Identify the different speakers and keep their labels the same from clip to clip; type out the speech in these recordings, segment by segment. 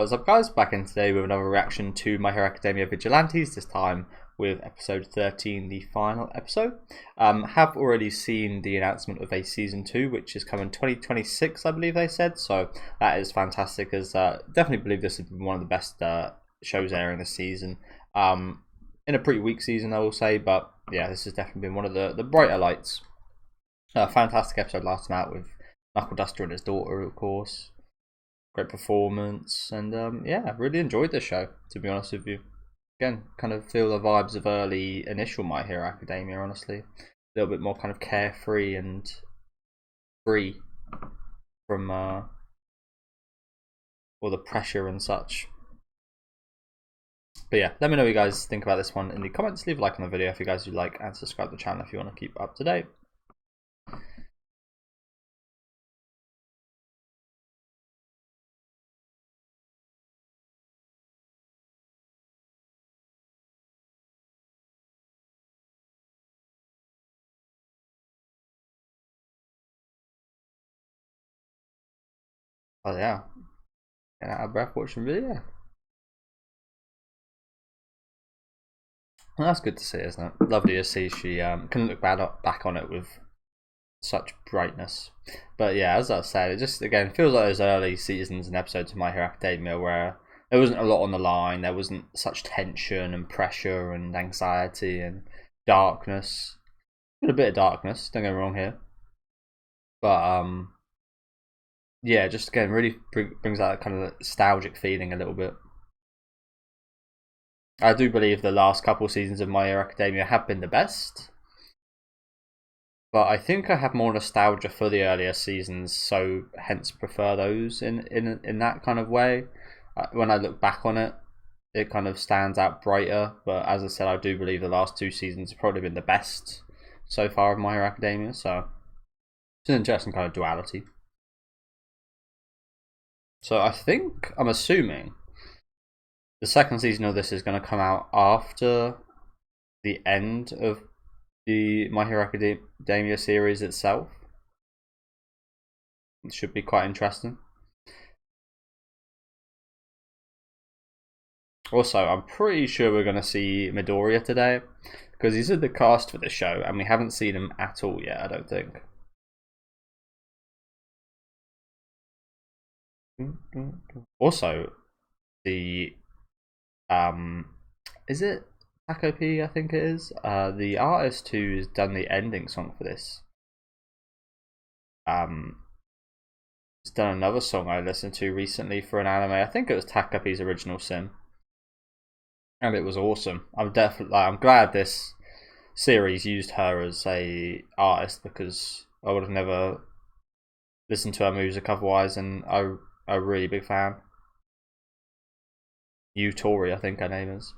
Speaker 1: What's up, guys? Back in today with another reaction to My Hero Academia Vigilantes, this time with episode 13, the final episode. Have already seen the announcement of a season 2, which is coming 2026, I believe they said, so that is fantastic, as definitely believe this has been one of the best shows airing this season. In a pretty weak season, I will say, but yeah, this has definitely been one of the brighter lights. Fantastic episode last time out with Knuckle Duster and his daughter, of course. Great performance, and yeah, really enjoyed this show, to be honest with you. Again, kind of feel the vibes of early initial My Hero Academia, honestly. A little bit more kind of carefree and free from all the pressure and such. But yeah, let me know what you guys think about this one in the comments. Leave a like on the video if you guys would like, and subscribe to the channel if you want to keep up to date. Oh yeah, getting out of breath watching video. Well, that's good to see, isn't it? Lovely to see she can look back on it with such brightness. But yeah, as I said, it just again feels like those early seasons and episodes of My Hero Academia where there wasn't a lot on the line, there wasn't such tension and pressure and anxiety and darkness. A bit of darkness, don't get me wrong here. But yeah, just again really brings out that kind of nostalgic feeling a little bit. I do believe the last couple of seasons of My Hero Academia have been the best, but I think I have more nostalgia for the earlier seasons, so hence prefer those in that kind of way. When I look back on it, it kind of stands out brighter. But as I said, I do believe the last two seasons have probably been the best so far of My Hero Academia. So it's an interesting kind of duality. So I'm assuming the second season of this is going to come out after the end of the My Hero Academia series itself. It should be quite interesting. Also, I'm pretty sure we're going to see Midoriya today, because he's in the cast for the show and we haven't seen him at all yet, I don't think. Also, the is it Taco P? I think it is. The artist who's done the ending song for this has done another song I listened to recently for an anime. I think it was Taco P's original sim, and it was awesome. I'm glad this series used her as a artist, because I would have never listened to her music otherwise, and I'm a really big fan. Tori, I think her name is.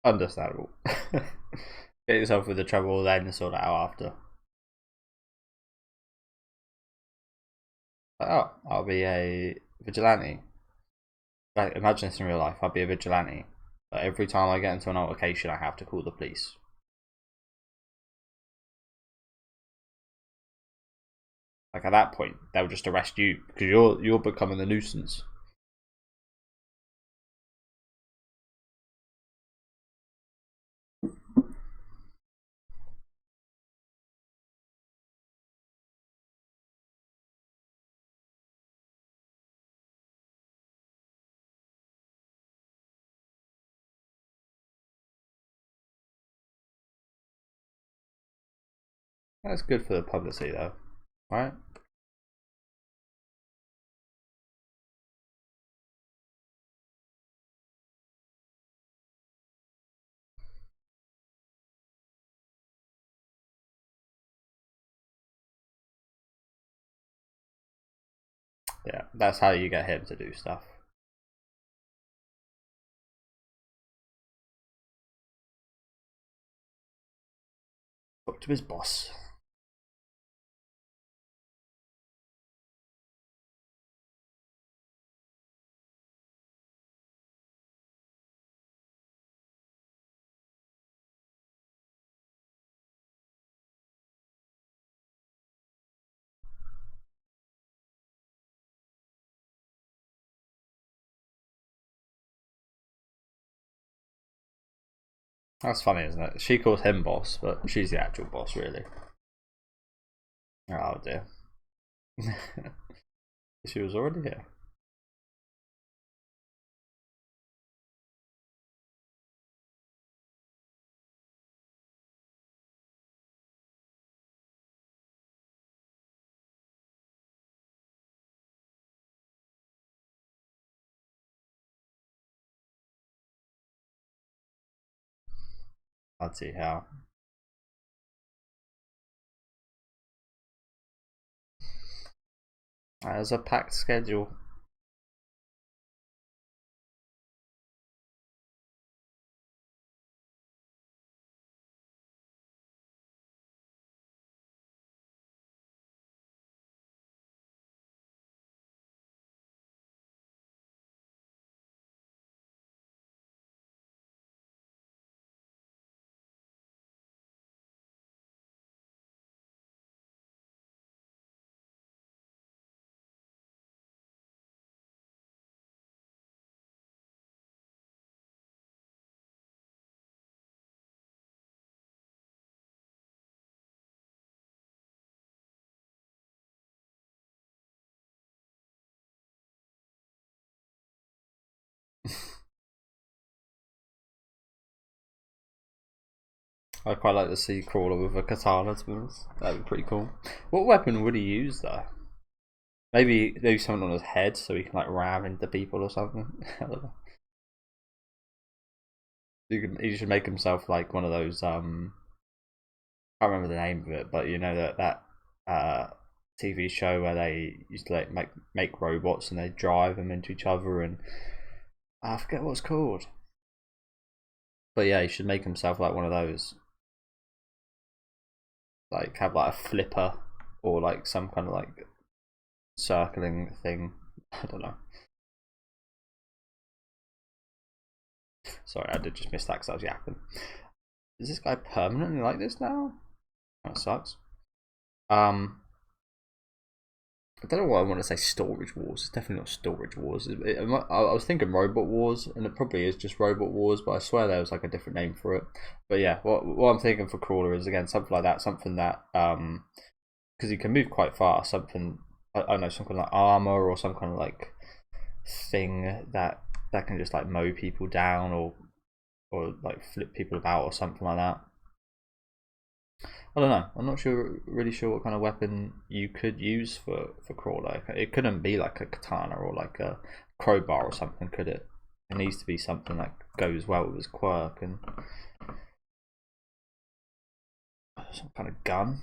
Speaker 1: Understandable. Get yourself with the trouble, then sort it out after. Oh, I'll be a vigilante. Like, imagine this in real life. I'll be a vigilante. But every time I get into an altercation, I have to call the police. Like, at that point, they'll just arrest you because you're becoming a nuisance. That's good for the publicity, though, right? Yeah, that's how you get him to do stuff. Up to his boss. That's funny, isn't it? She calls him boss, but she's the actual boss, really. Oh dear. She was already here. I'd see how. There's a packed schedule. I'd quite like to see Crawler with a katana, to be honest. That'd be pretty cool. What weapon would he use, though? Maybe something on his head so he can like ram into people or something. I don't know. He should make himself like one of those. I can't remember the name of it, but you know that TV show where they used to like make robots and they drive them into each other, and I forget what it's called. But yeah, he should make himself like one of those. Like have like a flipper or like some kind of like circling thing. I don't know. Sorry, I did just miss that because I was yapping. Is this guy permanently like this now? That sucks. I don't know why I want to say Storage Wars. It's definitely not Storage Wars. I was thinking Robot Wars, and it probably is just Robot Wars, but I swear there was like a different name for it. But yeah, what I'm thinking for Crawler is again something like that, something that because he can move quite fast. Something I don't know, something like armor or some kind of like thing that can just like mow people down or like flip people about or something like that. I don't know. I'm not really sure what kind of weapon you could use for Crawler. It couldn't be like a katana or like a crowbar or something, could it? It needs to be something that goes well with his quirk and some kind of gun.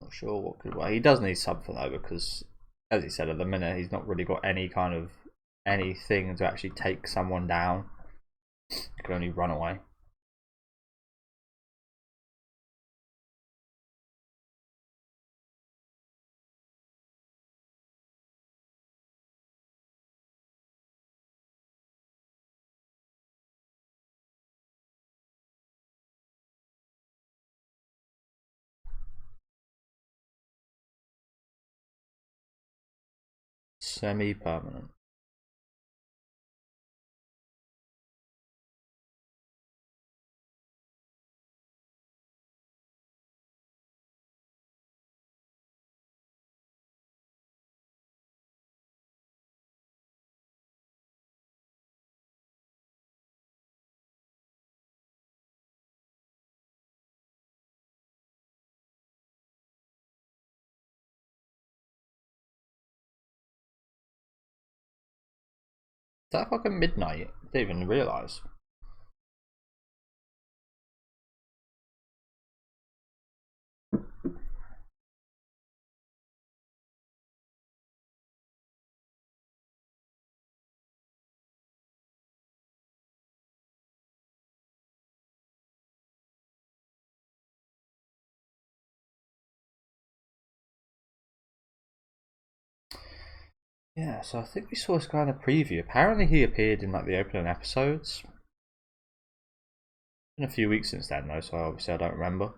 Speaker 1: Not sure what could. Well, he does need something though because, as he said, at the minute he's not really got any kind of anything to actually take someone down. He can only run away. Semi-permanent. that fucking midnight? I didn't even realise. Yeah, so I think we saw this guy in the preview. Apparently he appeared in like the opening episodes. It's been a few weeks since then though, so obviously I don't remember.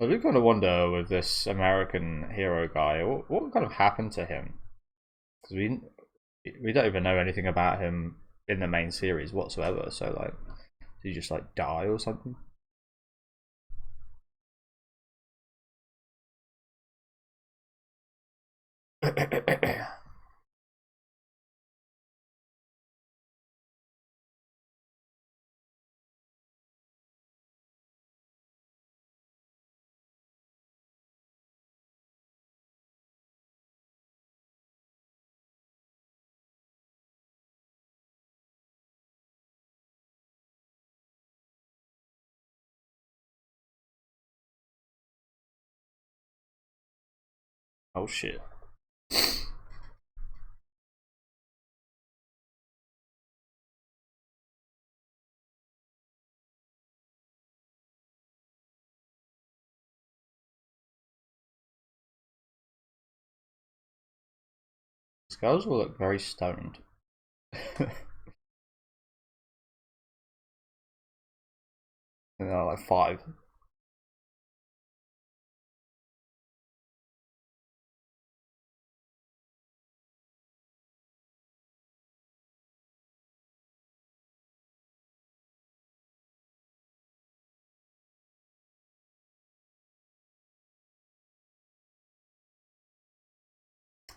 Speaker 1: I do kind of wonder with this American hero guy, what kind of happened to him? Because we don't even know anything about him in the main series whatsoever. So like, did he just like die or something? Oh shit. These girls all look very stoned. And they're like 5.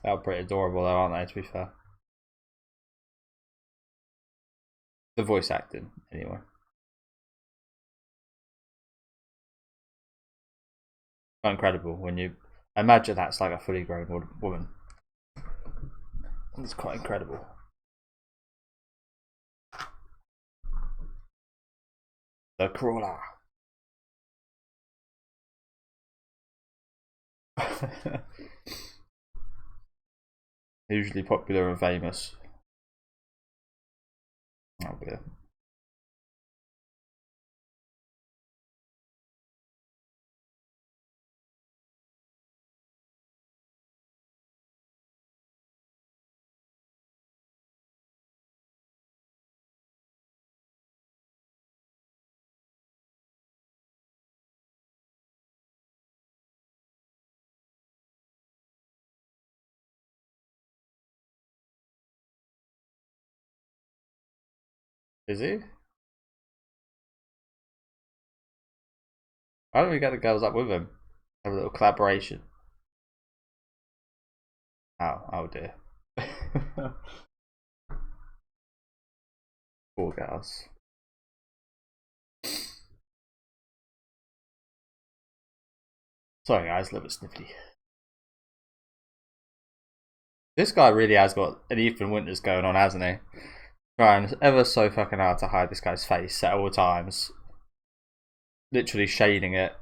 Speaker 1: They're pretty adorable though, aren't they, to be fair? The voice acting, anyway. Incredible when you imagine that's like a fully grown woman. It's quite incredible. The crawler. Hugely popular and famous. Oh dear. Is he? Why don't we get the girls up with him? Have a little collaboration. Oh dear. Poor girls. Sorry guys, a little bit sniffly. This guy really has got an Ethan Winters going on, hasn't he? Trying ever so fucking hard to hide this guy's face at all times. Literally shading it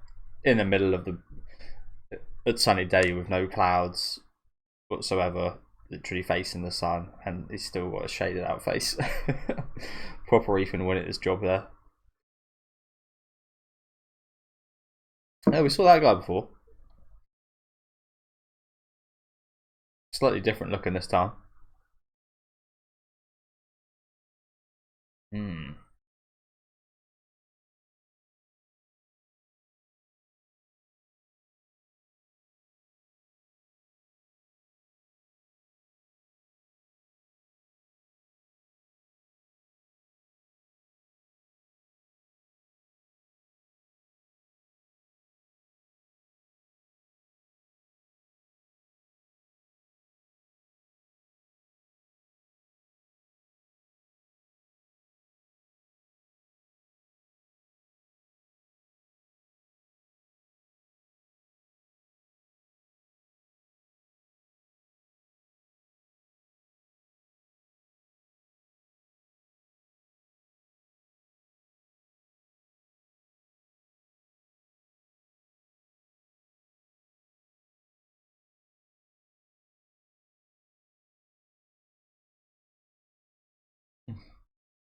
Speaker 1: in the middle of the sunny day with no clouds whatsoever, literally facing the sun, and he's still got a shaded out face. Proper Ethan Winters job there. Yeah, we saw that guy before. Slightly different looking this time. Hmm.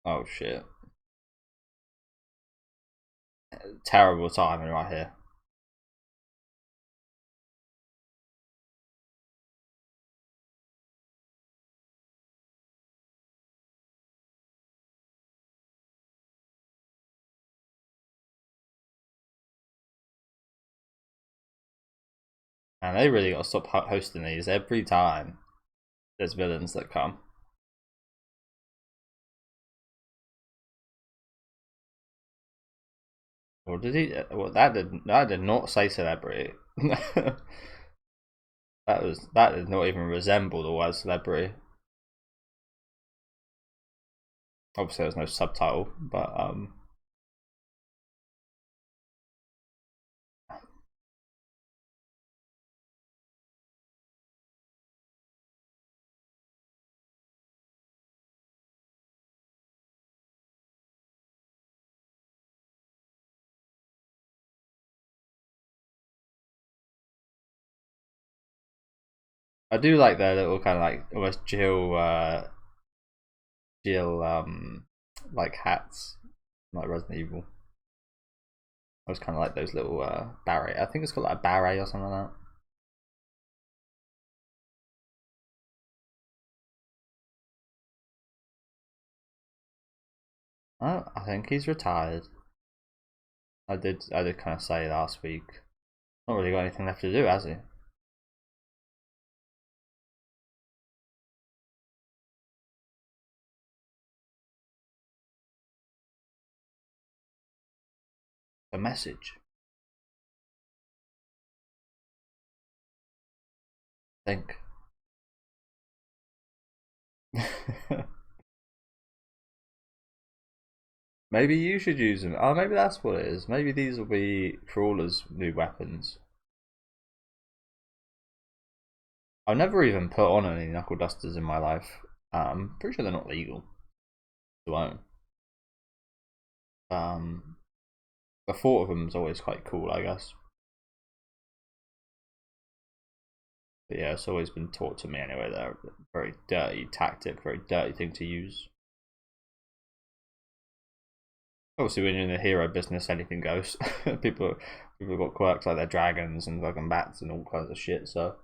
Speaker 1: Oh shit. Terrible timing right here. And they really got to stop hosting these every time there's villains that come. Or did he? Well, that did not say celebrity. that did not even resemble the word celebrity. Obviously, there's no subtitle, but I do like their little kind of like almost Jill like hats, like Resident Evil. I was kind of like those little beret. I think it's called like a beret or something like that. Oh, I think he's retired. I did kind of say last week. Not really got anything left to do, has he? A message. I think. Maybe you should use them. Oh, maybe that's what it is. Maybe these will be Crawler's new weapons. I've never even put on any knuckle dusters in my life. Pretty sure they're not legal to own. The thought of them is always quite cool, I guess. But yeah, it's always been taught to me anyway. They're a very dirty tactic, very dirty thing to use. Obviously, when you're in the hero business, anything goes. people have got quirks like they're dragons and fucking bats and all kinds of shit. So,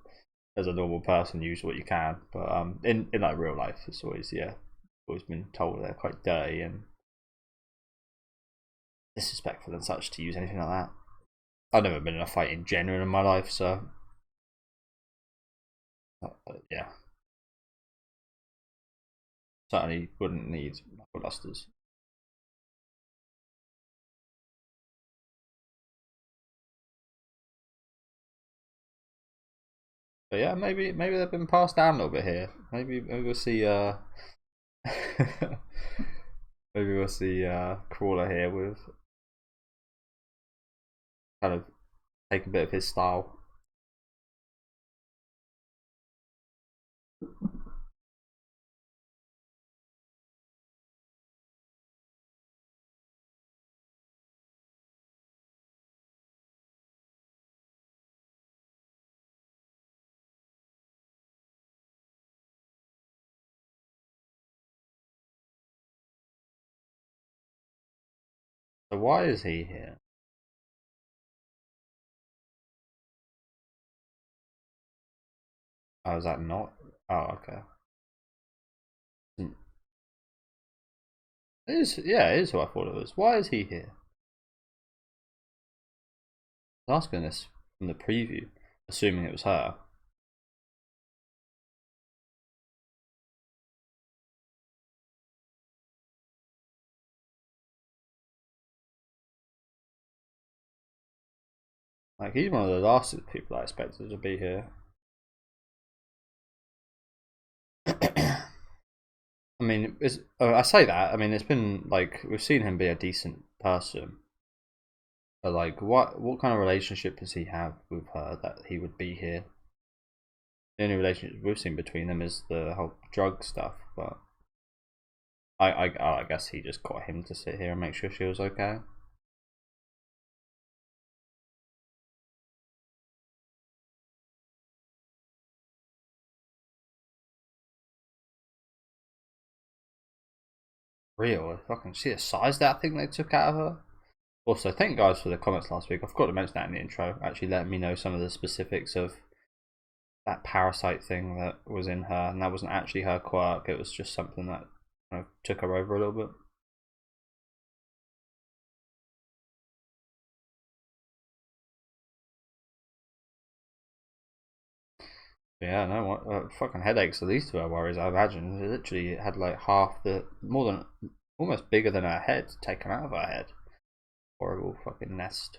Speaker 1: as a normal person, use what you can. But in like real life, it's always always been told they're quite dirty and disrespectful and such to use anything like that. I've never been in a fight in general in my life, so yeah, certainly wouldn't need knuckle dusters. But yeah, maybe they've been passed down a little bit here. Maybe we'll see. Maybe we'll see Crawler here with kind of take a bit of his style. So why is he here? Oh, is that not? Oh, okay. Hmm. It is, yeah, it is who I thought it was. Why is he here? I was asking this from the preview, assuming it was her. Like, he's one of the last people I expected to be here. I mean, I say that. I mean, it's been like we've seen him be a decent person, but like, what kind of relationship does he have with her that he would be here? The only relationship we've seen between them is the whole drug stuff. But I guess he just got him to sit here and make sure she was okay. real. I fucking see the size of that thing they took out of her. Also, thank you guys for the comments last week. I forgot to mention that in the intro. Actually, letting me know some of the specifics of that parasite thing that was in her, and that wasn't actually her quirk. It was just something that kind of took her over a little bit. Yeah, no, what fucking headaches are these two her worries, I imagine. It literally had like half the, more than, almost bigger than her head taken out of her head. Horrible fucking nest.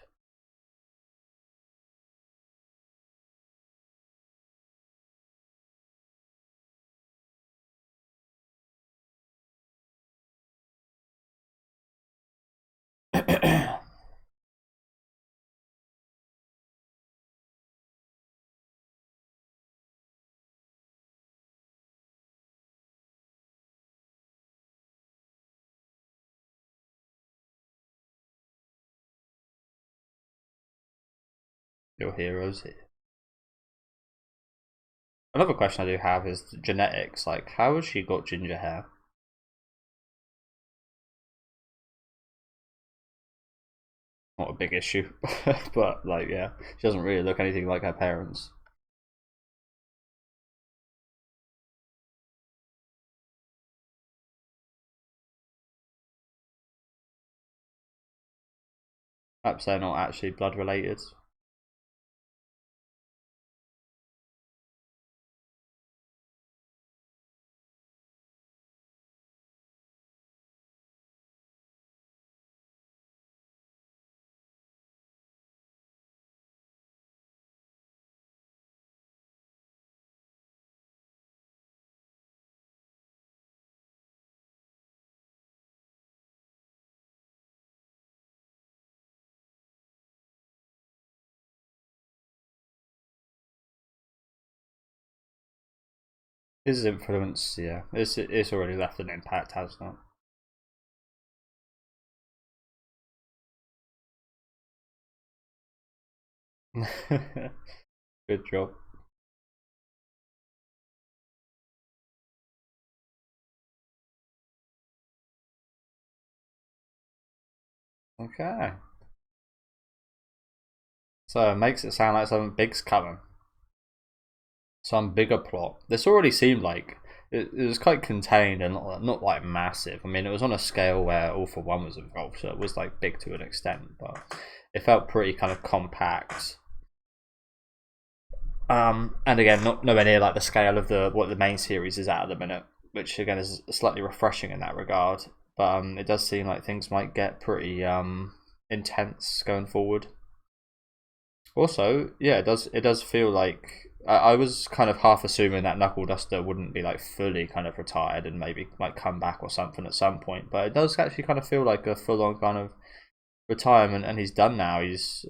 Speaker 1: Your heroes here. Another question I do have is genetics. Like, how has she got ginger hair? Not a big issue, but like, yeah, she doesn't really look anything like her parents. Perhaps they're not actually blood related. His influence, yeah, it's already left an impact, hasn't it? Good job. Okay. So it makes it sound like something big's coming. Some bigger plot. This already seemed like it was quite contained and not like massive. I mean, it was on a scale where All for One was involved, so it was like big to an extent, but it felt pretty kind of compact. And again, not nowhere near like the scale of what the main series is at the minute, which again is slightly refreshing in that regard. But it does seem like things might get pretty intense going forward. Also, yeah, it does feel like I was kind of half assuming that Knuckle Duster wouldn't be like fully kind of retired and maybe like come back or something at some point, but it does actually kind of feel like a full on kind of retirement, and he's done now. He's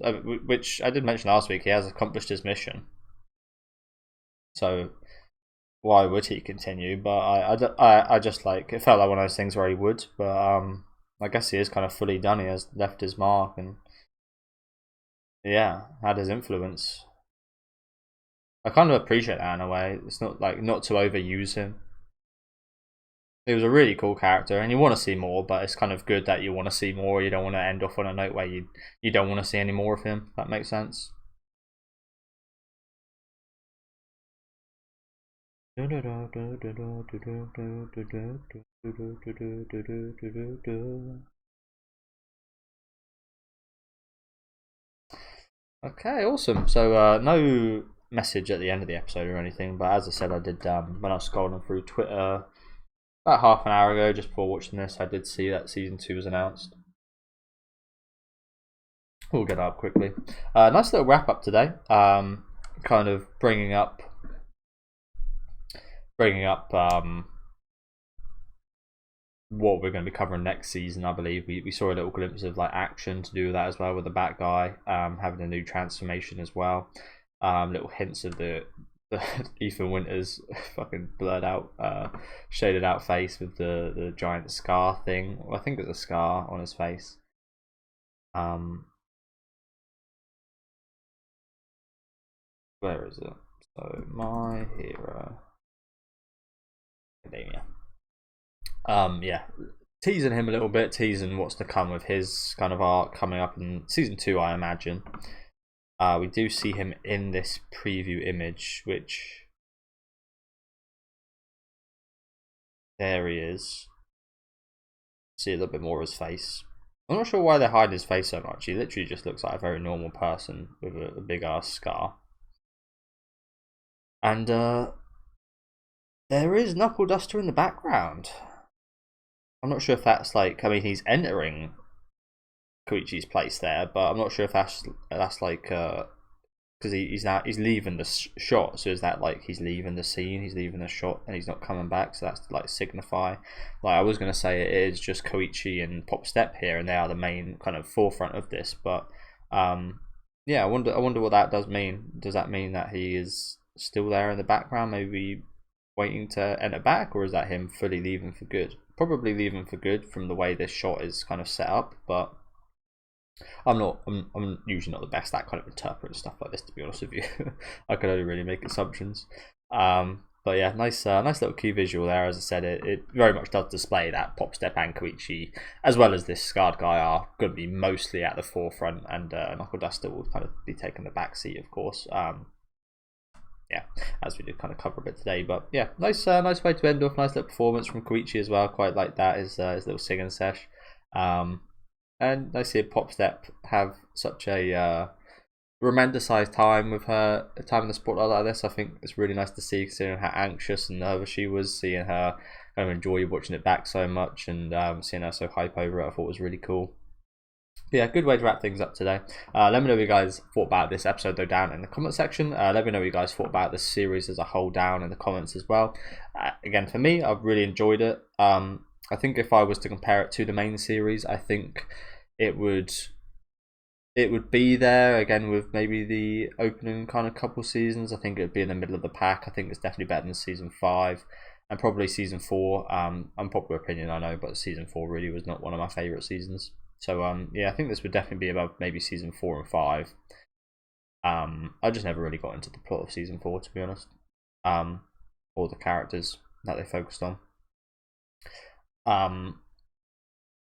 Speaker 1: which I did mention last week. He has accomplished his mission, so why would he continue? But I just like it felt like one of those things where he would, but I guess he is kind of fully done. He has left his mark and yeah, had his influence. I kind of appreciate that in a way. It's not like not to overuse him. He was a really cool character, and you want to see more, but it's kind of good that you want to see more. You don't want to end off on a note where you don't want to see any more of him. If that makes sense. Okay, awesome. So no message at the end of the episode or anything, but as I said, I did when I was scrolling through Twitter about half an hour ago, just before watching this, I did see that season 2 was announced. We'll get up quickly. Nice little wrap up today. Kind of bringing up what we're going to be covering next season. I believe we saw a little glimpse of like action to do with that as well, with the Bat Guy having a new transformation as well. Little hints of the Ethan Winters fucking blurred out, shaded out face with the giant scar thing. Well, I think it's a scar on his face. Where is it? So My Hero Academia. Yeah, teasing him a little bit, teasing what's to come with his kind of arc coming up in season 2, I imagine. We do see him in this preview image, which there he is. See a little bit more of his face. I'm not sure why they hide his face so much. He literally just looks like a very normal person with a big ass scar. And there is Knuckle Duster in the background. I'm not sure if that's like, I mean, he's entering Koichi's place there, but I'm not sure if that's like because he's leaving the shot. So is that like he's leaving the scene, he's leaving the shot, and he's not coming back? So that's to like signify. Like I was gonna say it is just Koichi and Pop Step here, and they are the main kind of forefront of this. But yeah, I wonder what that does mean. Does that mean that he is still there in the background, maybe waiting to enter back, or is that him fully leaving for good? Probably leaving for good from the way this shot is kind of set up, but I'm usually not the best at kind of interpreting stuff like this, to be honest with you. I can only really make assumptions. But yeah, nice little key visual there. As I said, it very much does display that Pop Step and Koichi, as well as this scarred guy, are going to be mostly at the forefront, and Knuckle Duster will kind of be taking the back seat, of course. Yeah, as we did kind of cover a bit today, but yeah, nice way to end off. Nice little performance from Koichi as well. Quite like that, his little singing sesh. And I see Pop Step have such a romanticized time with her time in the spotlight like this. I think it's really nice to see, considering how anxious and nervous she was, seeing her kind of enjoy watching it back so much, and seeing her so hype over it. I thought was really cool. Yeah, good way to wrap things up today. Let me know what you guys thought about this episode though down in the comment section. Let me know what you guys thought about this series as a whole down in the comments as well. Again, for me, I've really enjoyed it. I think if I was to compare it to the main series, I think it would be there again with maybe the opening kind of couple seasons. I think it would be in the middle of the pack. I think it's definitely better than season 5 and probably season 4. Unpopular opinion, I know, but season 4 really was not one of my favourite seasons. So yeah, I think this would definitely be above maybe season 4 and 5. I just never really got into the plot of season 4, to be honest, or the characters that they focused on.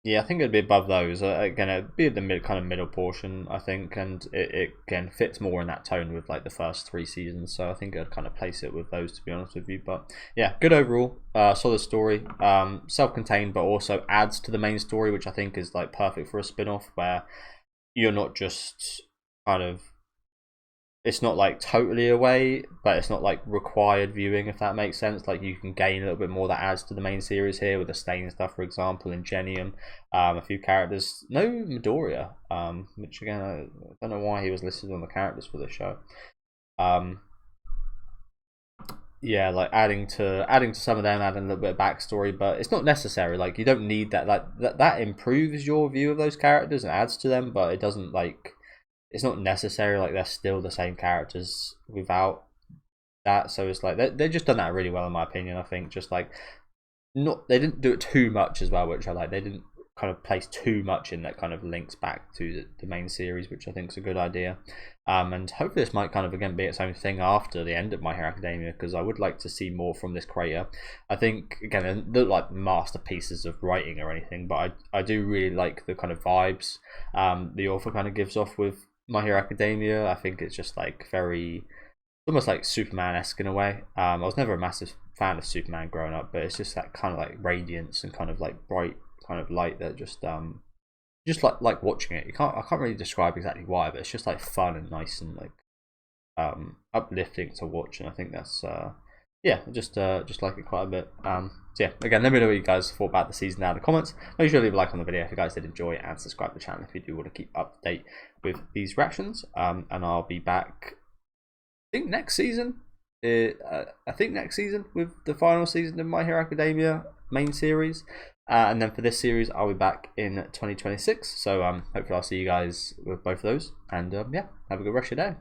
Speaker 1: Yeah, I think it'd be above those. Again, it'd be the middle portion, I think, and it again fits more in that tone with like the first 3 seasons. So I think I'd kind of place it with those, to be honest with you. But yeah, good overall, solid story, self-contained, but also adds to the main story, which I think is like perfect for a spin-off where you're not just kind of, it's not like totally away, but it's not like required viewing, if that makes sense. Like you can gain a little bit more that adds to the main series here with the Stain stuff, for example, and Genium, a few characters. No Midoriya, which again I don't know why he was listed on the characters for this show. Yeah, like adding to some of them, adding a little bit of backstory, but it's not necessary. Like you don't need that. Like that improves your view of those characters and adds to them, but it doesn't like. It's not necessary, like they're still the same characters without that. So it's like they've just done that really well, in my opinion. I think just like they didn't do it too much as well, which I like. They didn't kind of place too much in that kind of links back to the main series, which I think is a good idea. And hopefully this might kind of again be its own thing after the end of My Hero Academia, because I would like to see more from this creator. I think again they're not like masterpieces of writing or anything, but I do really like the kind of vibes the author kind of gives off with My Hero Academia. I think it's just like very, almost like Superman-esque in a way. I was never a massive fan of Superman growing up, but it's just that kind of like radiance and kind of like bright kind of light that just like watching it. I can't really describe exactly why, but it's just like fun and nice and like uplifting to watch. And I think that's yeah, just like it quite a bit. So yeah, again, let me know what you guys thought about the season down in the comments. Make sure to leave a like on the video if you guys did enjoy it, and subscribe to the channel if you do want to keep up to date with these reactions. And I'll be back, I think next season. I think next season with the final season of My Hero Academia main series. And then for this series, I'll be back in 2026. So hopefully I'll see you guys with both of those. And yeah, have a good rest of your day.